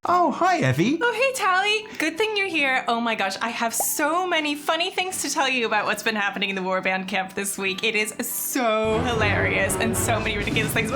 Oh, hi, Evie. Oh, hey, Tally. Good thing you're here. Oh my gosh, I have so many funny things to tell you about what's been happening in the Warband camp this week. It is so hilarious and so many ridiculous things.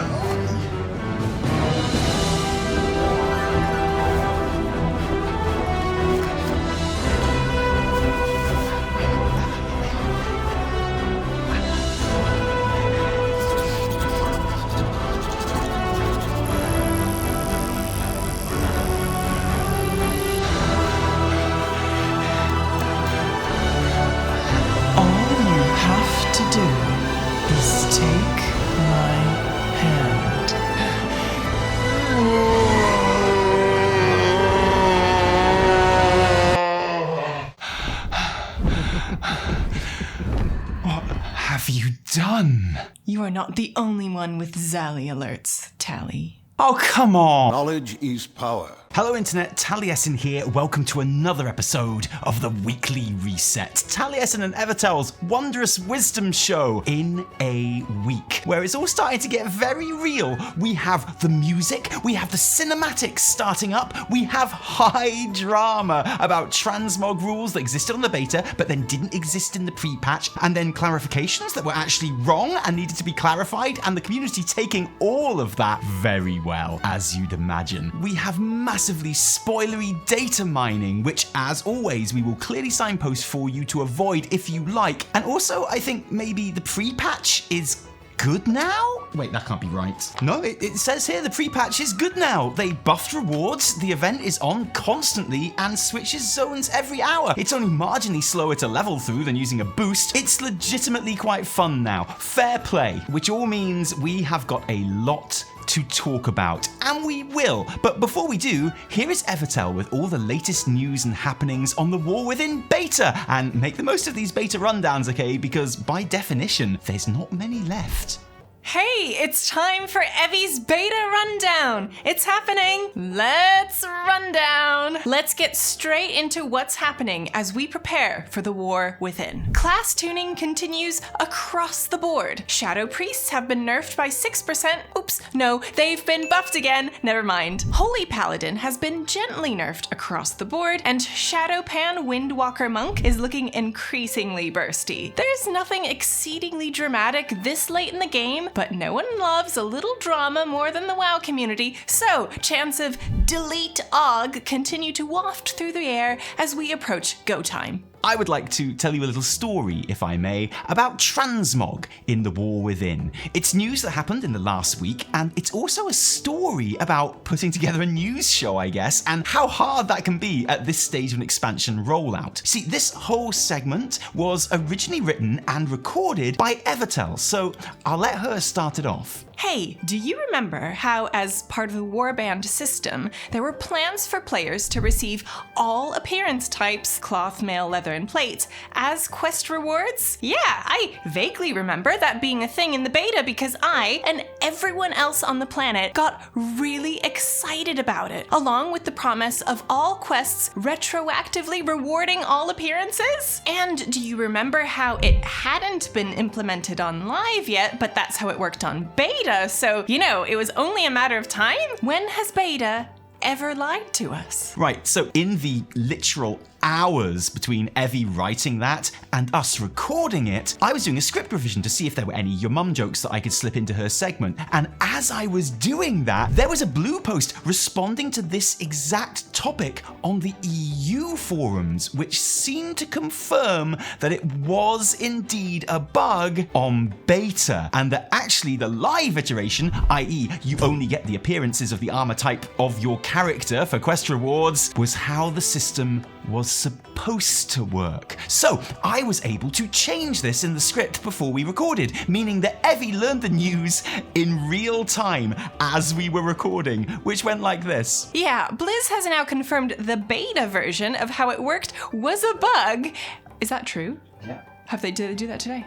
Done. You are not the only one with Zally alerts, Tally. Oh, come on. Knowledge is power. Hello Internet, Taliesin here. Welcome to another episode of the Weekly Reset. Taliesin and Evitel's Wondrous Wisdomshow in a week, where it's all starting to get very real. We have the music, we have the cinematics starting up, we have high drama about Transmog rules that existed on the beta, but then didn't exist in the pre-patch, and then clarifications that were actually wrong and needed to be clarified, and the community taking all of that very well, as you'd imagine. We have massively spoilery data mining, which as always we will clearly signpost for you to avoid if you like. And also I think maybe the pre-patch is good now? Wait, that can't be right. No, it says here the pre-patch is good now. They buffed rewards, the event is on constantly and switches zones every hour. It's only marginally slower to level through than using a boost. It's legitimately quite fun now. Fair play, which all means we have got a lot to talk about, and we will. But before we do, here is Evitel with all the latest news and happenings on the War Within beta, and make the most of these beta rundowns, okay, because by definition, there's not many left. Hey, it's time for Evie's beta rundown. It's happening. Let's run down. Let's get straight into what's happening as we prepare for the War Within. Class tuning continues across the board. Shadow Priests have been nerfed by 6%. Oops, no, they've been buffed again. Never mind. Holy Paladin has been gently nerfed across the board, and Shadowpan Windwalker Monk is looking increasingly bursty. There's nothing exceedingly dramatic this late in the game, but no one loves a little drama more than the WoW community, so chants of delete Og continue to waft through the air as we approach go time. I would like to tell you a little story, if I may, about Transmog in the War Within. It's news that happened in the last week, and it's also a story about putting together a news show, I guess, and how hard that can be at this stage of an expansion rollout. See, this whole segment was originally written and recorded by Evitel, so I'll let her start it off. Hey, do you remember how, as part of the Warband system, there were plans for players to receive all appearance types, cloth, mail, leather, and plates, as quest rewards? Yeah, I vaguely remember that being a thing in the beta because I, and everyone else on the planet, got really excited about it, along with the promise of all quests retroactively rewarding all appearances? And do you remember how it hadn't been implemented on live yet, but that's how it worked on beta? So, you know, it was only a matter of time? When has beta ever lied to us? Right, so in the literal hours between Evie writing that and us recording it, I was doing a script revision to see if there were any your mum jokes that I could slip into her segment. And as I was doing that, there was a blue post responding to this exact topic on the EU forums, which seemed to confirm that it was indeed a bug on beta, and that actually the live iteration, i.e. you only get the appearances of the armor type of your character for quest rewards, was how the system was supposed to work. So I was able to change this in the script before we recorded, meaning that Evie learned the news in real time as we were recording, which went like this. Yeah, Blizz has now confirmed the beta version of how it worked was a bug. Is that true? Yeah. Did they do that today?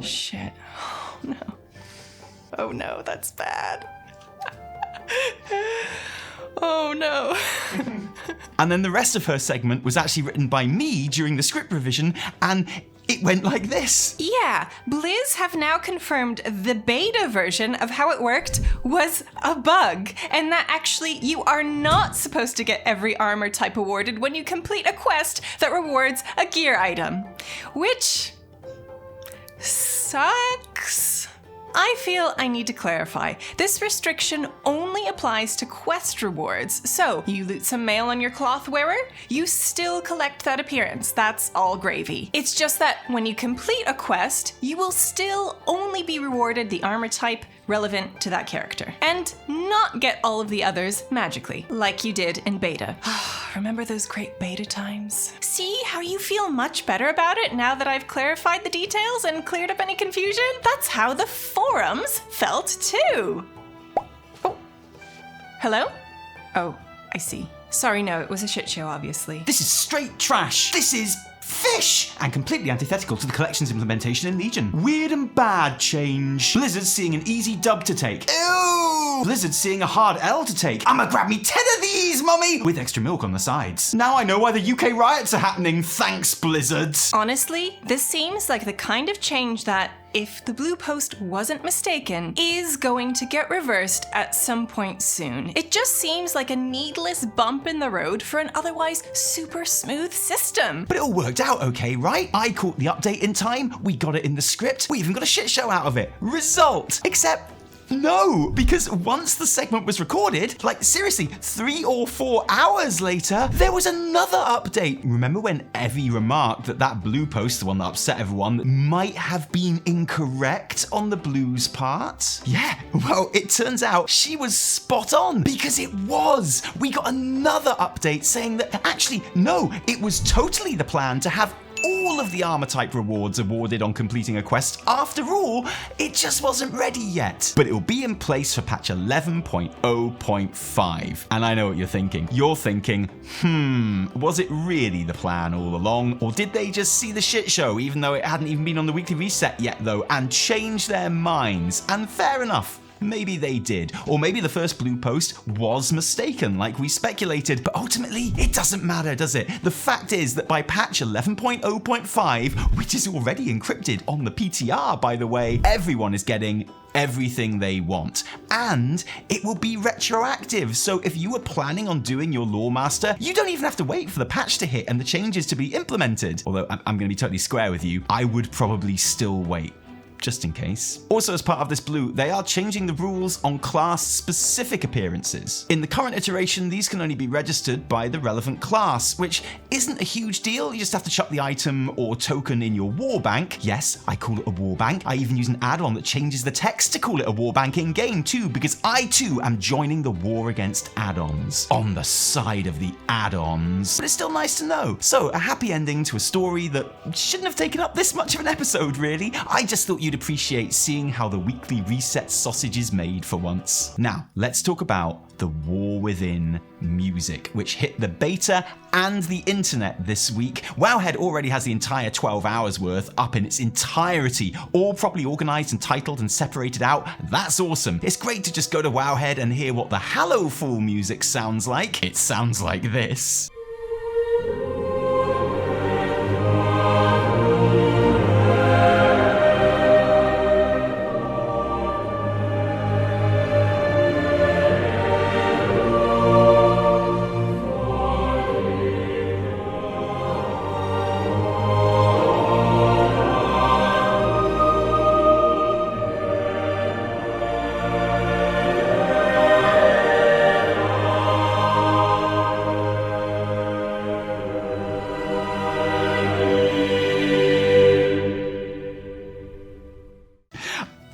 Shit. Oh no. Oh no, that's bad. Oh no. And then the rest of her segment was actually written by me during the script revision, and it went like this. Yeah, Blizz have now confirmed the beta version of how it worked was a bug, and that actually you are not supposed to get every armor type awarded when you complete a quest that rewards a gear item, which sucks. I feel I need to clarify. This restriction only applies to quest rewards. So, you loot some mail on your cloth wearer, you still collect that appearance. That's all gravy. It's just that when you complete a quest, you will still only be rewarded the armor type relevant to that character, and not get all of the others magically, like you did in beta. Remember those great beta times? See how you feel much better about it now that I've clarified the details and cleared up any confusion? That's how the forums felt too. Oh, hello? Oh, I see. Sorry, no, it was a shit show, obviously. This is straight trash. This is fish! And completely antithetical to the collection's implementation in Legion. Weird and bad change. Blizzard seeing an easy dub to take. Ew! Blizzard seeing a hard L to take. I'ma grab me 10 of these, mummy! With extra milk on the sides. Now I know why the UK riots are happening. Thanks, Blizzard. Honestly, this seems like the kind of change that, if the blue post wasn't mistaken, is going to get reversed at some point soon. It just seems like a needless bump in the road for an otherwise super smooth system. But it all worked out okay, right? I caught the update in time, we got it in the script, we even got a shit show out of it. Result! Except, no, because once the segment was recorded, like seriously, 3 or 4 hours later, there was another update. Remember when Evie remarked that that blue post, the one that upset everyone, might have been incorrect on the blues part? Yeah, well, it turns out she was spot on, because it was. We got another update saying that actually, no, it was totally the plan to have all of the armor type rewards awarded on completing a quest. After all, it just wasn't ready yet. But it will be in place for patch 11.0.5. And I know what you're thinking. You're thinking, was it really the plan all along? Or did they just see the shit show, even though it hadn't even been on the weekly reset yet though, and change their minds? And fair enough. Maybe they did. Or maybe the first blue post was mistaken, like we speculated, but ultimately, it doesn't matter, does it? The fact is that by patch 11.0.5, which is already encrypted on the PTR, by the way, everyone is getting everything they want. And it will be retroactive, so if you were planning on doing your Lore Master, you don't even have to wait for the patch to hit and the changes to be implemented. Although, I'm going to be totally square with you, I would probably still wait, just in case. Also, as part of this blue, they are changing the rules on class-specific appearances. In the current iteration, these can only be registered by the relevant class, which isn't a huge deal. You just have to chuck the item or token in your war bank. Yes, I call it a war bank. I even use an add-on that changes the text to call it a war bank in-game too, because I too am joining the war against add-ons. On the side of the add-ons. But it's still nice to know. So, a happy ending to a story that shouldn't have taken up this much of an episode, really. I just thought you'd appreciate seeing how the weekly reset sausage is made for once. Now, let's talk about the War Within music, which hit the beta and the internet this week. Wowhead already has the entire 12 hours worth up in its entirety, all properly organized and titled and separated out. That's awesome. It's great to just go to Wowhead and hear what the Hallowful music sounds like. It sounds like this.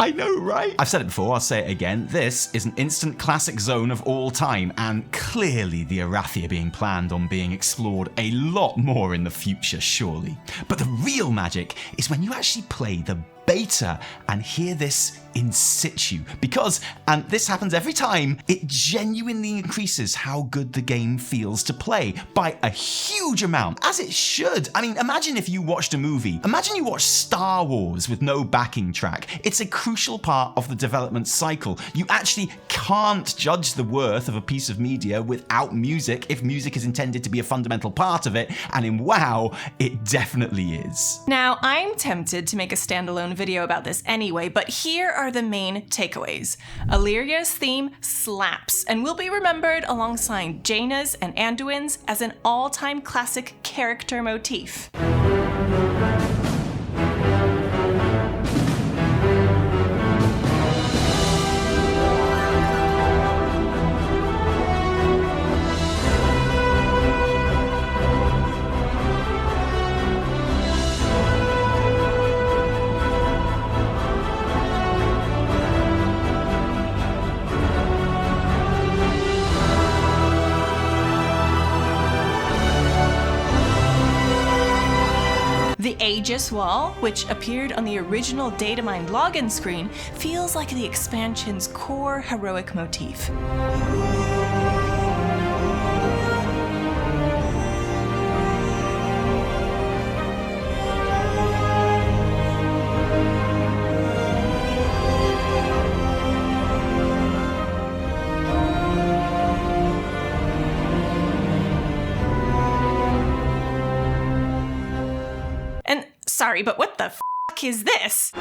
I know, right? I've said it before, I'll say it again. This is an instant classic zone of all time, and clearly the Arathia being planned on being explored a lot more in the future, surely. But the real magic is when you actually play the beta and hear this in situ, because, and this happens every time, it genuinely increases how good the game feels to play by a huge amount, as it should. I mean, imagine if you watched a movie. Imagine you watched Star Wars with no backing track. It's a crucial part of the development cycle. You actually can't judge the worth of a piece of media without music if music is intended to be a fundamental part of it, and in WoW, it definitely is. Now, I'm tempted to make a standalone video about this anyway, but here are the main takeaways. Illyria's theme slaps and will be remembered alongside Jaina's and Anduin's as an all-time classic character motif. The Aegis Wall, which appeared on the original Datamine login screen, feels like the expansion's core heroic motif. Sorry, but what the f*** is this?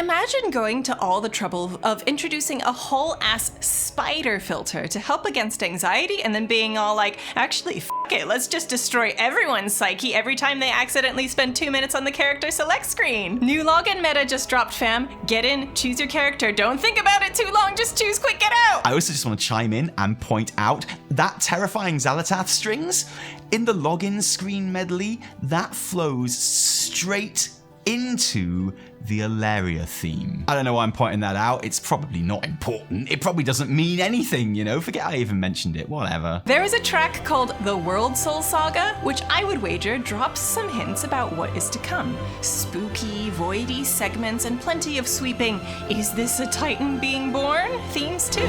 Imagine going to all the trouble of introducing a whole ass spider filter to help against anxiety and then being all like, actually, f it, let's just destroy everyone's psyche every time they accidentally spend 2 minutes on the character select screen. New login meta just dropped, fam. Get in, choose your character. Don't think about it too long, just choose quick, get out. I also just want to chime in and point out that terrifying Xal'atath strings in the login screen medley, that flows straight into the Ilaria theme. I don't know why I'm pointing that out. It's probably not important. It probably doesn't mean anything, you know? Forget I even mentioned it, whatever. There is a track called The World Soul Saga, which I would wager drops some hints about what is to come. Spooky, voidy segments and plenty of sweeping, is this a Titan being born? Themes too.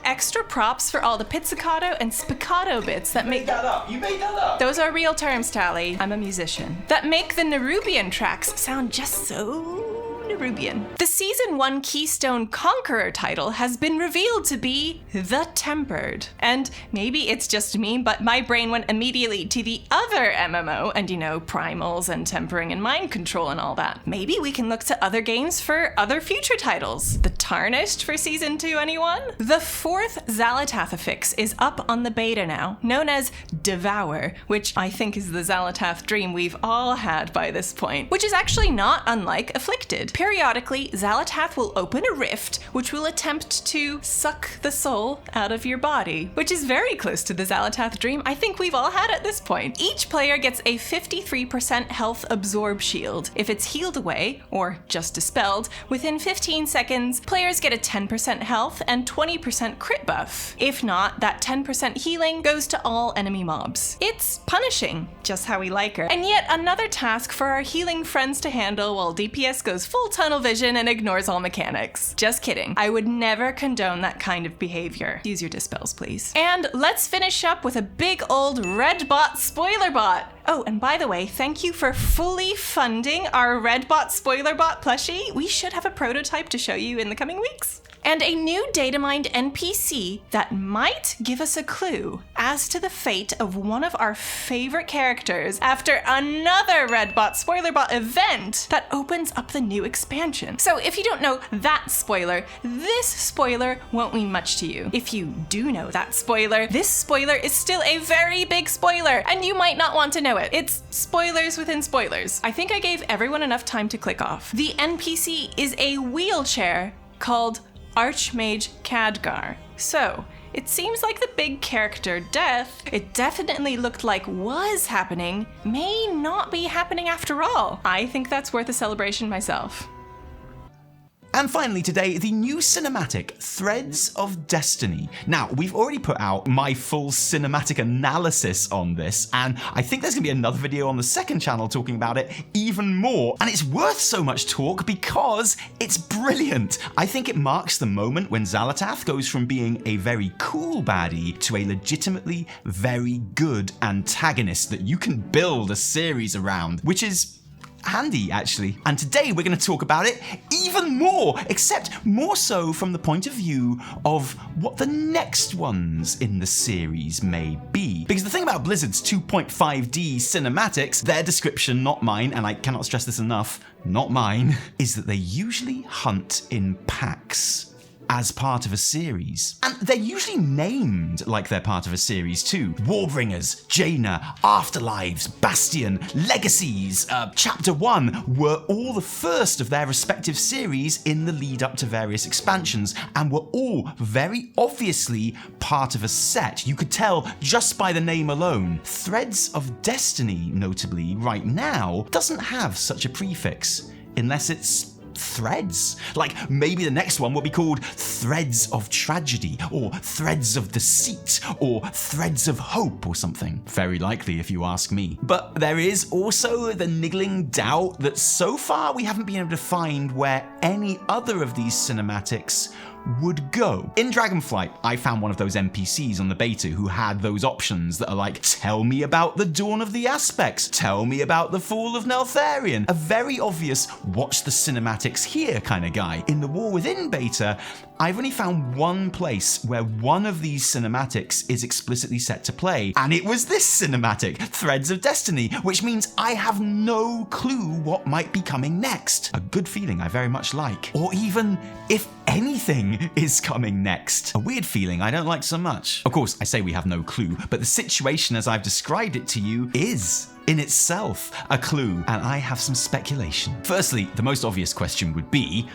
Extra props for all the pizzicato and spiccato bits that make that up. You made that up. Those are real terms, Tally. I'm a musician. That make the Nerubian tracks sound just so Nerubian. The Season 1 Keystone Conqueror title has been revealed to be The Tempered. And maybe it's just me, but my brain went immediately to the other MMO and, you know, primals and tempering and mind control and all that. Maybe we can look to other games for other future titles. The Tarnished for Season 2, anyone? The 4th Xal'atath affix is up on the beta now, known as Devoured, which I think is the Xal'atath dream we've all had by this point, which is actually not unlike Afflicted. Periodically, Xal'atath will open a rift, which will attempt to suck the soul out of your body, which is very close to the Xal'atath dream I think we've all had at this point. Each player gets a 53% health absorb shield. If it's healed away, or just dispelled, within 15 seconds, players get a 10% health and 20% crit buff. If not, that 10% healing goes to all enemy mobs. It's punishing, just how we like her. And yet another task for our healing friends to handle while DPS goes full tunnel vision and ignores all mechanics. Just kidding. I would never condone that kind of behavior. Use your dispels, please. And let's finish up with a big old Redbot Spoiler bot. Oh, and by the way, thank you for fully funding our Redbot Spoiler bot plushie. We should have a prototype to show you in the coming weeks. and a new data mined NPC that might give us a clue as to the fate of one of our favorite characters after another Redbot Spoiler Bot event that opens up the new expansion. So if you don't know that spoiler, this spoiler won't mean much to you. If you do know that spoiler, this spoiler is still a very big spoiler, and you might not want to know it. It's spoilers within spoilers. I think I gave everyone enough time to click off. The NPC is a wheelchair called Archmage Khadgar. So, it seems like the big character death, it definitely looked like was happening, may not be happening after all. I think that's worth a celebration myself. And finally today, the new cinematic, Threads of Destiny. Now, we've already put out my full cinematic analysis on this, and I think there's gonna be another video on the second channel talking about it even more. And it's worth so much talk because it's brilliant. I think it marks the moment when Xal'atath goes from being a very cool baddie to a legitimately very good antagonist that you can build a series around, which is handy, actually. And today we're going to talk about it even more, except more so from the point of view of what the next ones in the series may be. Because the thing about Blizzard's 2.5D cinematics, their description, not mine, and I cannot stress this enough, not mine, is that they usually hunt in packs as part of a series. And they're usually named like they're part of a series too. Warbringers, Jaina, Afterlives, Bastion, Legacies, Chapter 1 were all the first of their respective series in the lead up to various expansions, and were all very obviously part of a set. You could tell just by the name alone. Threads of Destiny, notably, right now, doesn't have such a prefix, unless it's Threads. Like, maybe the next one will be called Threads of Tragedy, or Threads of Deceit, or Threads of Hope, or something. Very likely, if you ask me. But there is also the niggling doubt that so far we haven't been able to find where any other of these cinematics would go. In Dragonflight, I found one of those NPCs on the beta who had those options that are like, tell me about the Dawn of the Aspects, tell me about the Fall of Neltharion. A very obvious watch the cinematics here kind of guy. In the War Within beta, I've only found one place where one of these cinematics is explicitly set to play, and it was this cinematic, Threads of Destiny, which means I have no clue what might be coming next. A good feeling I very much like. Or even if anything is coming next. A weird feeling I don't like so much. Of course, I say we have no clue, but the situation as I've described it to you is in itself a clue, and I have some speculation. Firstly, the most obvious question would be,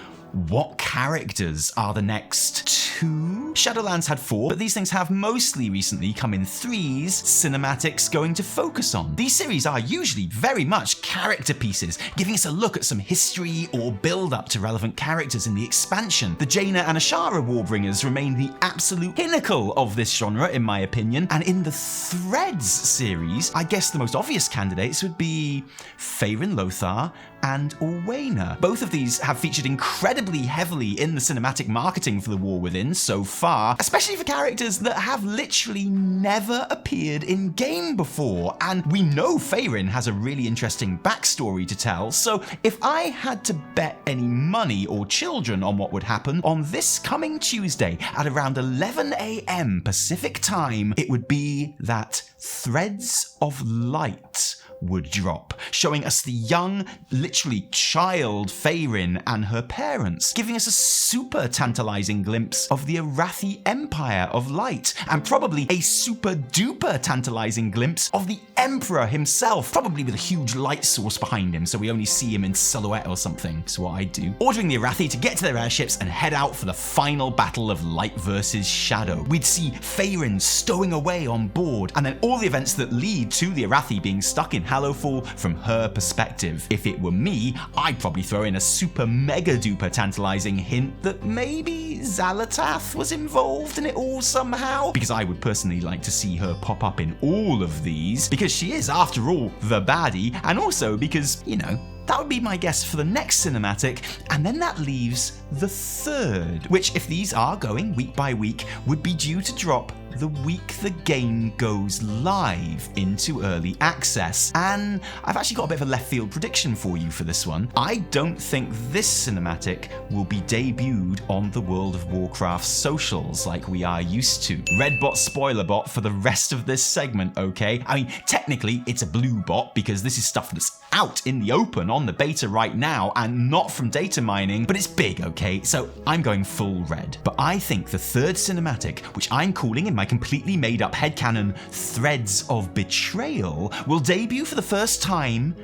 what characters are the next 2? Shadowlands had 4, but these things have mostly recently come in 3s, cinematics going to focus on. These series are usually very much character pieces, giving us a look at some history or build up to relevant characters in the expansion. The Jaina and Ashara Warbringers remain the absolute pinnacle of this genre, in my opinion, and in the Threads series, I guess the most obvious candidates would be Faerun Lothar and Orwaina. Both of these have featured incredibly heavily in the cinematic marketing for the War Within so far, especially for characters that have literally never appeared in game before. And we know Faerun has a really interesting backstory to tell, so if I had to bet any money or children on what would happen on this coming Tuesday at around 11 AM Pacific time, it would be that Threads of Light would drop, showing us the young, literally child Faerun and her parents, giving us a super tantalizing glimpse of the Arathi Empire of Light, and probably a super duper tantalizing glimpse of the Emperor himself, probably with a huge light source behind him so we only see him in silhouette or something. So what I'd do, ordering the Arathi to get to their airships and head out for the final battle of light versus shadow. We'd see Faerun stowing away on board, and then all the events that lead to the Arathi being stuck in Hallowfall from her perspective. If it were me, I'd probably throw in a super mega duper tantalizing hint that maybe Xal'atath was involved in it all somehow, because I would personally like to see her pop up in all of these, because she is, after all, the baddie, and also because, you know, that would be my guess for the next cinematic, and then that leaves the third, which, if these are going week by week, would be due to drop the week the game goes live into early access. And I've actually got a bit of a left field prediction for you for this one. I don't think this cinematic will be debuted on the World of Warcraft socials like we are used to. Redbot Spoiler bot for the rest of this segment, okay? I mean, technically it's a blue bot because this is stuff that's out in the open on the beta right now and not from data mining, but it's big, okay? So I'm going full red. But I think the third cinematic, which I'm calling in my completely made up headcanon Threads of Betrayal, will debut for the first time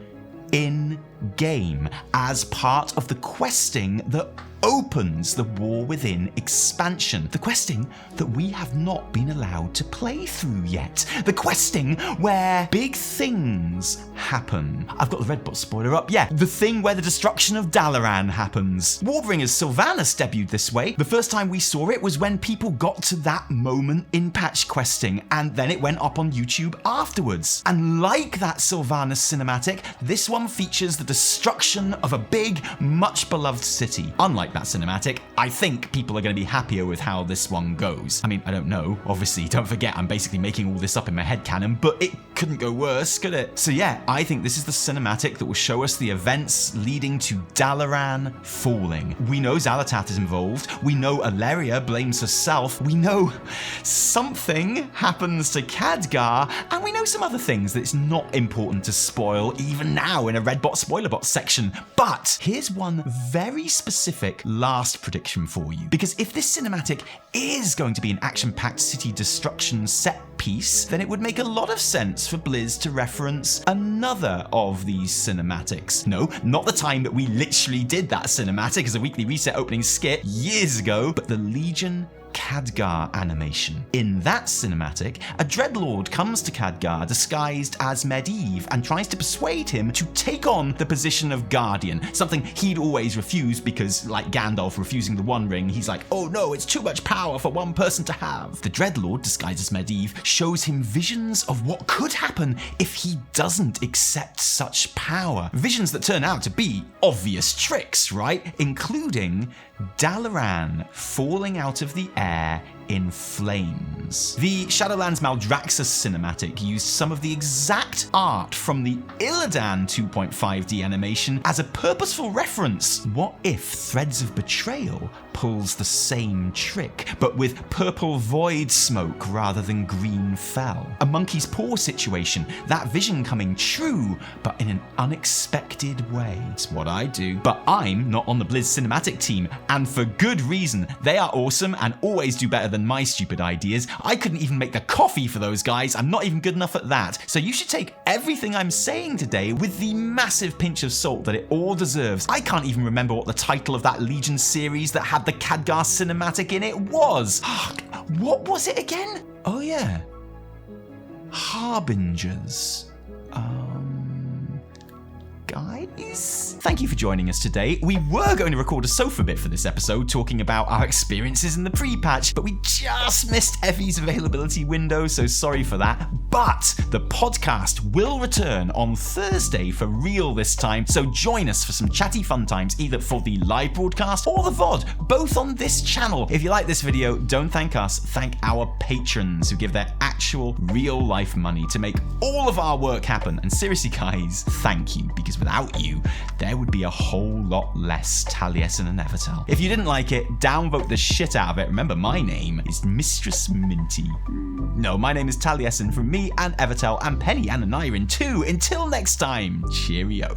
in game as part of the questing that opens the War Within expansion. The questing that we have not been allowed to play through yet. The questing where big things happen. I've got the Redbot spoiler up. Yeah, the thing where the destruction of Dalaran happens. Warbringer's Sylvanas debuted this way. The first time we saw it was when people got to that moment in patch questing, and then it went up on YouTube afterwards. And like that Sylvanas cinematic, this one features the destruction of a big, much beloved city. Unlike that cinematic, I think people are going to be happier with how this one goes. I mean, I don't know. Obviously, don't forget, I'm basically making all this up in my head canon, but it couldn't go worse, could it? So yeah, I think this is the cinematic that will show us the events leading to Dalaran falling. We know Xal'atath is involved. We know Alleria blames herself. We know something happens to Khadgar, and we know some other things that it's not important to spoil even now in a Redbot Spoiler bot section. But here's one very specific last prediction for you. Because if this cinematic is going to be an action-packed city destruction set piece, then it would make a lot of sense for Blizz to reference another of these cinematics. No, not the time that we literally did that cinematic as a weekly reset opening skit years ago, but the Legion Khadgar animation. In that cinematic, a Dreadlord comes to Khadgar disguised as Medivh and tries to persuade him to take on the position of Guardian, something he'd always refused because, like Gandalf refusing the One Ring, he's like, oh no, it's too much power for one person to have. The Dreadlord, disguised as Medivh, shows him visions of what could happen if he doesn't accept such power. Visions that turn out to be obvious tricks, right? Including Dalaran falling out of the air in flames. The Shadowlands Maldraxxus cinematic used some of the exact art from the Illidan 2.5D animation as a purposeful reference. What if Threads of Betrayal pulls the same trick, but with purple void smoke rather than green fell? A Monkey's Paw situation, that vision coming true, but in an unexpected way. It's what I do. But I'm not on the Blizz cinematic team, and for good reason. They are awesome and always do better than my stupid ideas. I couldn't even make the coffee for those guys. I'm not even good enough at that. So you should take everything I'm saying today with the massive pinch of salt that it all deserves. I can't even remember what the title of that Legion series that had the Khadgar cinematic in it was. What was it again? Oh yeah. Harbingers. Guys, thank you for joining us today. We were going to record a sofa bit for this episode, talking about our experiences in the pre-patch, but we just missed Effie's availability window, so sorry for that. But the podcast will return on Thursday for real this time, so join us for some chatty fun times, either for the live broadcast or the VOD, both on this channel. If you like this video, don't thank us, thank our patrons who give their actual real life money to make all of our work happen. And seriously guys, thank you, because without you, there would be a whole lot less Taliesin and Evitel. If you didn't like it, downvote the shit out of it. Remember, my name is Mistress Minty. No, my name is Taliesin from me and Evitel and Penny and Anirin too. Until next time, cheerio.